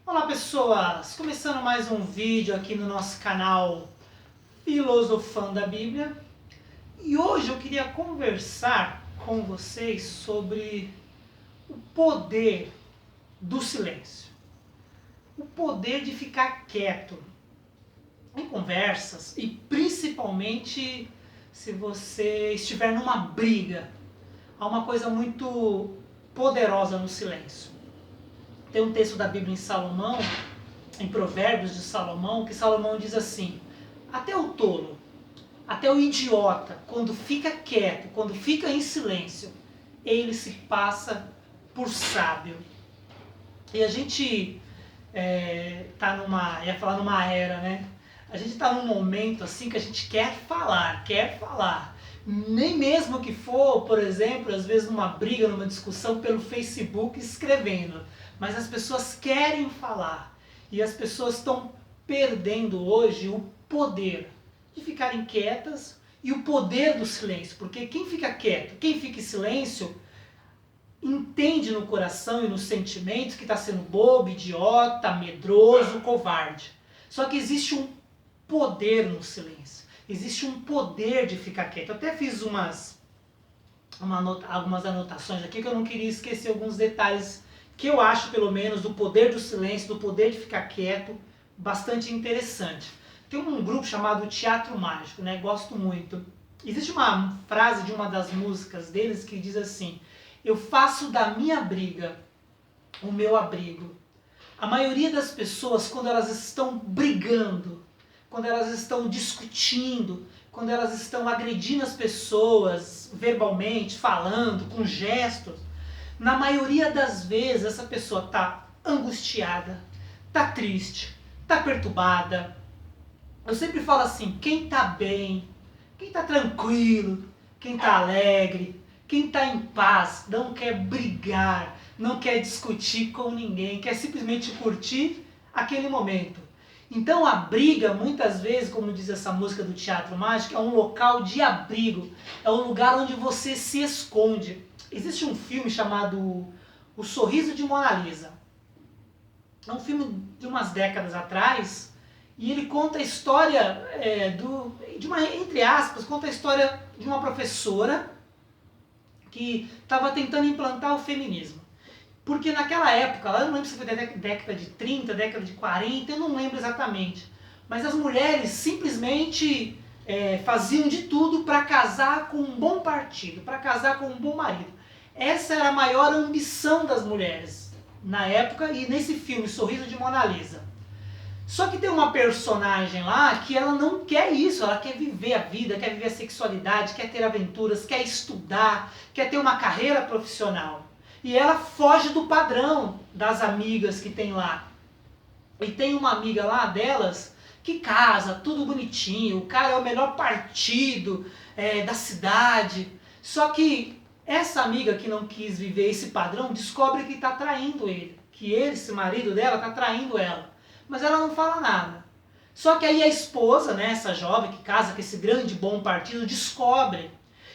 Olá pessoas, começando mais um vídeo aqui no nosso canal Filosofando a Bíblia. E hoje eu queria conversar com vocês sobre o poder do silêncio. O poder de ficar quieto em conversas e principalmente se você estiver numa briga. Há uma coisa muito poderosa no silêncio. Tem um texto da Bíblia em Salomão, em Provérbios de Salomão, que Salomão diz assim: até o tolo, até o idiota, quando fica quieto, quando fica em silêncio, ele se passa por sábio. E a gente tá numa era, né? A gente tá num momento assim que a gente quer falar. Nem mesmo que for, por exemplo, às vezes numa briga, numa discussão pelo Facebook escrevendo. Mas as pessoas querem falar. E as pessoas estão perdendo hoje o poder de ficarem quietas e o poder do silêncio. Porque quem fica quieto, quem fica em silêncio, entende no coração e nos sentimentos que está sendo bobo, idiota, medroso, covarde. Só que existe um poder no silêncio. Existe um poder de ficar quieto. Eu até fiz algumas anotações aqui que eu não queria esquecer alguns detalhes que eu acho, pelo menos, do poder do silêncio, do poder de ficar quieto, bastante interessante. Tem um grupo chamado Teatro Mágico, né? Gosto muito. Existe uma frase de uma das músicas deles que diz assim: eu faço da minha briga o meu abrigo. A maioria das pessoas, quando elas estão brigando, quando elas estão discutindo, quando elas estão agredindo as pessoas verbalmente, falando, com gestos, na maioria das vezes essa pessoa está angustiada, está triste, está perturbada. Eu sempre falo assim, quem está bem, quem está tranquilo, quem está alegre, quem está em paz, não quer brigar, não quer discutir com ninguém, quer simplesmente curtir aquele momento. Então a briga, muitas vezes, como diz essa música do Teatro Mágico, é um local de abrigo, é um lugar onde você se esconde. Existe um filme chamado O Sorriso de Mona Lisa. É um filme de umas décadas atrás, e ele conta a história entre aspas, conta a história de uma professora que estava tentando implantar o feminismo. Porque naquela época, eu não lembro se foi da década de 30, década de 40, eu não lembro exatamente. Mas as mulheres simplesmente faziam de tudo para casar com um bom partido, para casar com um bom marido. Essa era a maior ambição das mulheres na época e nesse filme, Sorriso de Mona Lisa. Só que tem uma personagem lá que ela não quer isso, ela quer viver a vida, quer viver a sexualidade, quer ter aventuras, quer estudar, quer ter uma carreira profissional. E ela foge do padrão das amigas que tem lá. E tem uma amiga lá delas que casa, tudo bonitinho, o cara é o melhor partido da cidade. Só que essa amiga que não quis viver esse padrão descobre que está traindo ele, que esse marido dela está traindo ela. Mas ela não fala nada. Só que aí a esposa, né, essa jovem que casa com esse grande bom partido, descobre.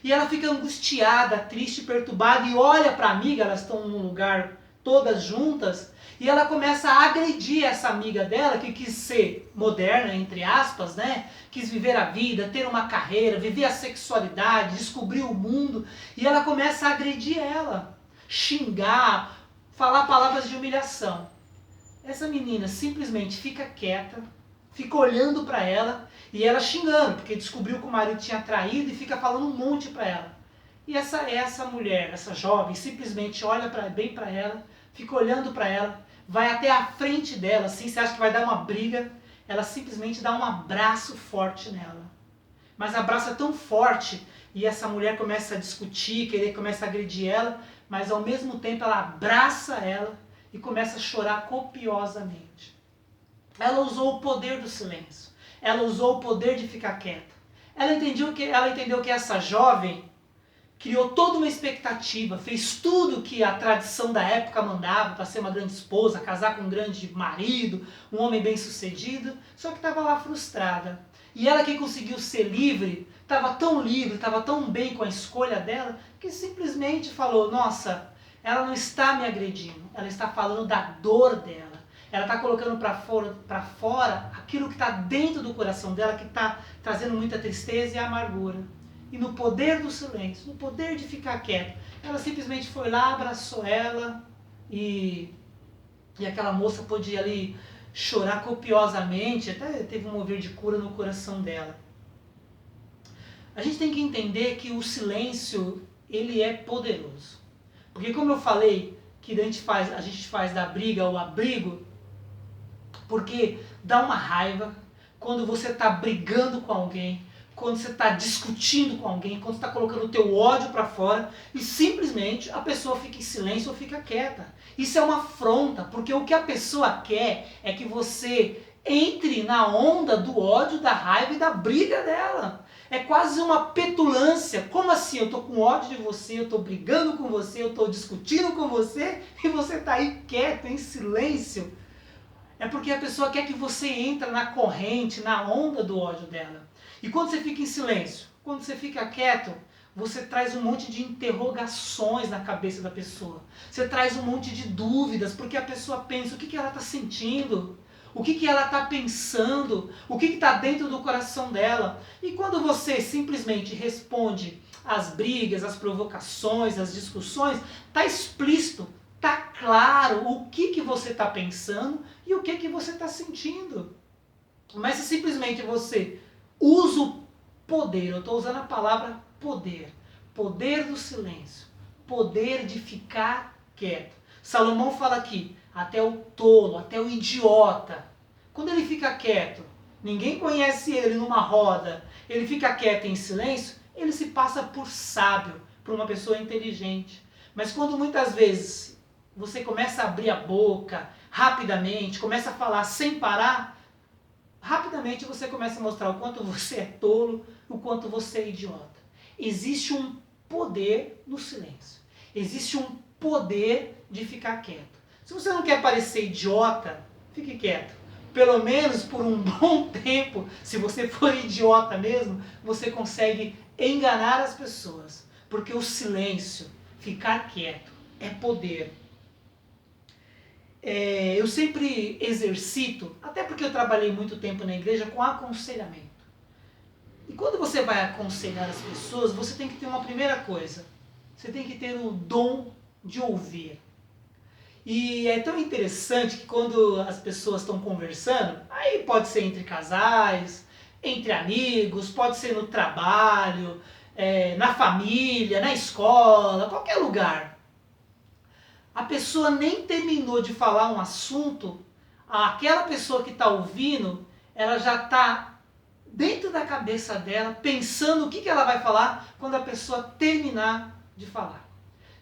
E ela fica angustiada, triste, perturbada e olha para a amiga, elas estão num lugar todas juntas, e ela começa a agredir essa amiga dela que quis ser moderna, entre aspas, né? Quis viver a vida, ter uma carreira, viver a sexualidade, descobrir o mundo, e ela começa a agredir ela, xingar, falar palavras de humilhação. Essa menina simplesmente fica quieta, fica olhando para ela e ela xingando, porque descobriu que o marido tinha traído e fica falando um monte para ela. E essa mulher, essa jovem, simplesmente olha bem para ela, fica olhando para ela, vai até a frente dela, assim, você acha que vai dar uma briga, ela simplesmente dá um abraço forte nela. Mas abraça tão forte e essa mulher começa a discutir, começa a agredir ela, mas ao mesmo tempo ela abraça ela e começa a chorar copiosamente. Ela usou o poder do silêncio. Ela usou o poder de ficar quieta. Ela entendeu que essa jovem criou toda uma expectativa, fez tudo que a tradição da época mandava para ser uma grande esposa, casar com um grande marido, um homem bem-sucedido, só que estava lá frustrada. E ela que conseguiu ser livre, estava tão bem com a escolha dela, que simplesmente falou, nossa, ela não está me agredindo, ela está falando da dor dela. ela está colocando para fora aquilo que está dentro do coração dela, que está trazendo muita tristeza e amargura. E no poder do silêncio, no poder de ficar quieto, ela simplesmente foi lá, abraçou ela e aquela moça podia ali chorar copiosamente, até teve um mover de cura no coração dela. A gente tem que entender que o silêncio, ele é poderoso. Porque como eu falei, que a gente faz da briga o abrigo, porque dá uma raiva quando você está brigando com alguém, quando você está discutindo com alguém, quando você está colocando o teu ódio para fora e simplesmente a pessoa fica em silêncio ou fica quieta. Isso é uma afronta, porque o que a pessoa quer é que você entre na onda do ódio, da raiva e da briga dela. É quase uma petulância. Como assim? Eu tô com ódio de você, eu tô brigando com você, eu tô discutindo com você e você tá aí quieto, em silêncio. É porque a pessoa quer que você entre na corrente, na onda do ódio dela. E quando você fica em silêncio, quando você fica quieto, você traz um monte de interrogações na cabeça da pessoa. Você traz um monte de dúvidas, porque a pessoa pensa o que ela está sentindo, o que ela está pensando, o que está dentro do coração dela. E quando você simplesmente responde às brigas, às provocações, às discussões, está explícito, está claro o que você está pensando e o que você está sentindo. Mas se simplesmente você usa o poder, eu estou usando a palavra poder, poder do silêncio, poder de ficar quieto. Salomão fala aqui, até o tolo, até o idiota, quando ele fica quieto, ninguém conhece ele numa roda, ele fica quieto em silêncio, ele se passa por sábio, por uma pessoa inteligente. Mas quando muitas vezes você começa a abrir a boca rapidamente, começa a falar sem parar, rapidamente você começa a mostrar o quanto você é tolo, o quanto você é idiota. Existe um poder no silêncio. Existe um poder de ficar quieto. Se você não quer parecer idiota, fique quieto. Pelo menos por um bom tempo, se você for idiota mesmo, você consegue enganar as pessoas. Porque o silêncio, ficar quieto, é poder. Eu sempre exercito, até porque eu trabalhei muito tempo na igreja, com aconselhamento. E quando você vai aconselhar as pessoas, você tem que ter uma primeira coisa. Você tem que ter o dom de ouvir. E é tão interessante que quando as pessoas estão conversando, aí pode ser entre casais, entre amigos, pode ser no trabalho, na família, na escola, qualquer lugar. A pessoa nem terminou de falar um assunto, aquela pessoa que está ouvindo, ela já está dentro da cabeça dela, pensando o que ela vai falar quando a pessoa terminar de falar.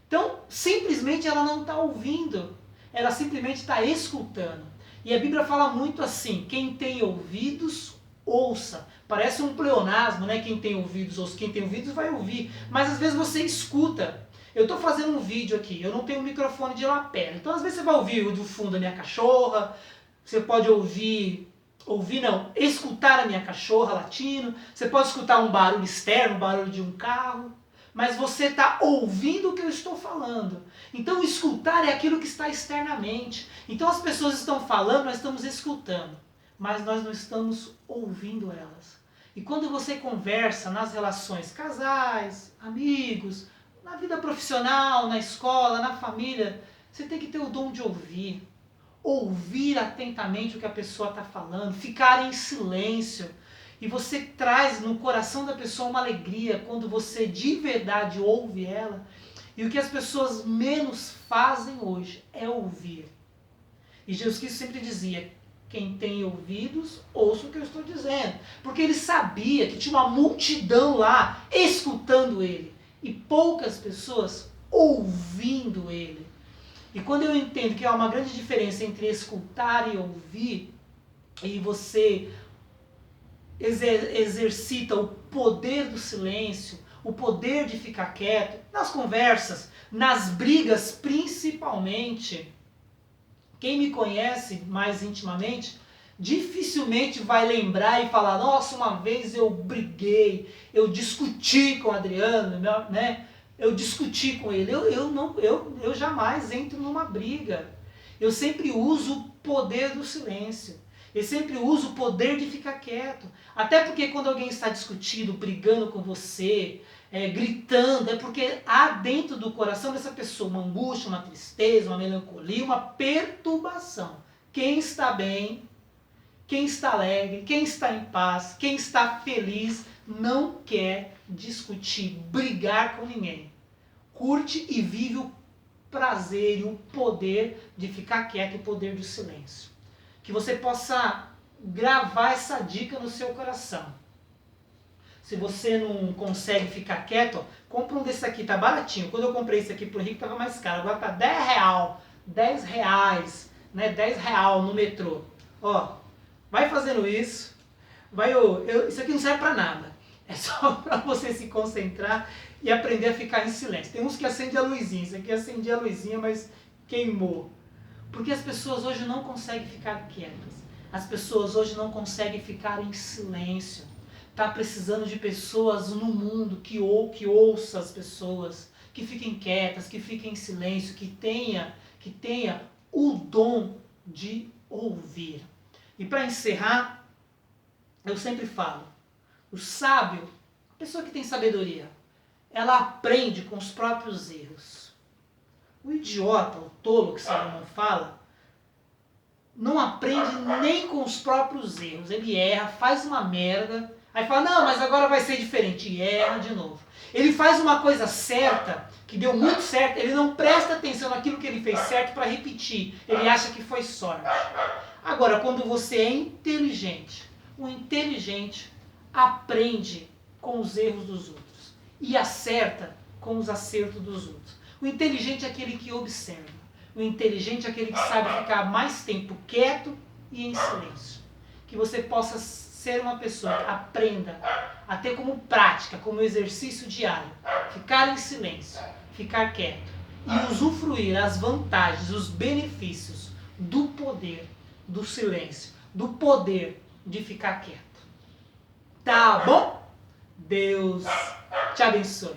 Então, simplesmente ela não está ouvindo, ela simplesmente está escutando. E a Bíblia fala muito assim, quem tem ouvidos, ouça. Parece um pleonasmo, né? Quem tem ouvidos, ouça. Quem tem ouvidos vai ouvir. Mas às vezes você escuta. Eu estou fazendo um vídeo aqui, eu não tenho um microfone de lapela. Então às vezes você vai ouvir do fundo a minha cachorra, você pode escutar a minha cachorra latindo, você pode escutar um barulho externo, um barulho de um carro, mas você está ouvindo o que eu estou falando. Então escutar é aquilo que está externamente. Então as pessoas estão falando, nós estamos escutando, mas nós não estamos ouvindo elas. E quando você conversa nas relações casais, amigos, na vida profissional, na escola, na família, você tem que ter o dom de ouvir. Ouvir atentamente o que a pessoa está falando, ficar em silêncio. E você traz no coração da pessoa uma alegria quando você de verdade ouve ela. E o que as pessoas menos fazem hoje é ouvir. E Jesus Cristo sempre dizia, quem tem ouvidos, ouça o que eu estou dizendo. Porque ele sabia que tinha uma multidão lá escutando ele. E poucas pessoas ouvindo ele. E quando eu entendo que há uma grande diferença entre escutar e ouvir, e você exercita o poder do silêncio, o poder de ficar quieto, nas conversas, nas brigas principalmente. Quem me conhece mais intimamente, dificilmente vai lembrar e falar, nossa, uma vez eu briguei, eu discuti com o Adriano, né? Eu discuti com ele. Eu jamais entro numa briga. Eu sempre uso o poder do silêncio. Eu sempre uso o poder de ficar quieto. Até porque quando alguém está discutindo, brigando com você, gritando, é porque há dentro do coração dessa pessoa uma angústia, uma tristeza, uma melancolia, uma perturbação. Quem está bem, quem está alegre, quem está em paz, quem está feliz, não quer discutir, brigar com ninguém. Curte e vive o prazer e o poder de ficar quieto, o poder do silêncio. Que você possa gravar essa dica no seu coração. Se você não consegue ficar quieto, ó, compra um desse aqui, tá baratinho. Quando eu comprei esse aqui pro Henrique tava mais caro, agora tá R$10, né? R$10 no metrô. Ó, vai fazendo isso, isso aqui não serve pra nada. É só pra você se concentrar e aprender a ficar em silêncio. Tem uns que acendem a luzinha, esse aqui acendia a luzinha, mas queimou. Porque as pessoas hoje não conseguem ficar quietas. As pessoas hoje não conseguem ficar em silêncio. Está precisando de pessoas no mundo que ouça as pessoas, que fiquem quietas, que fiquem em silêncio, que tenha o dom de ouvir. E para encerrar, eu sempre falo, o sábio, a pessoa que tem sabedoria, ela aprende com os próprios erros. O idiota, o tolo que Salomão fala, não aprende nem com os próprios erros. Ele erra, faz uma merda, aí fala, não, mas agora vai ser diferente, e erra de novo. Ele faz uma coisa certa, que deu muito certo, ele não presta atenção naquilo que ele fez certo para repetir, ele acha que foi sorte. Agora, quando você é inteligente, o inteligente aprende com os erros dos outros e acerta com os acertos dos outros. O inteligente é aquele que observa. O inteligente é aquele que sabe ficar mais tempo quieto e em silêncio. Que você possa ser uma pessoa que aprenda a ter como prática, como exercício diário, ficar em silêncio, ficar quieto e usufruir as vantagens, os benefícios do poder do silêncio, do poder de ficar quieto. Tá bom? Deus te abençoe.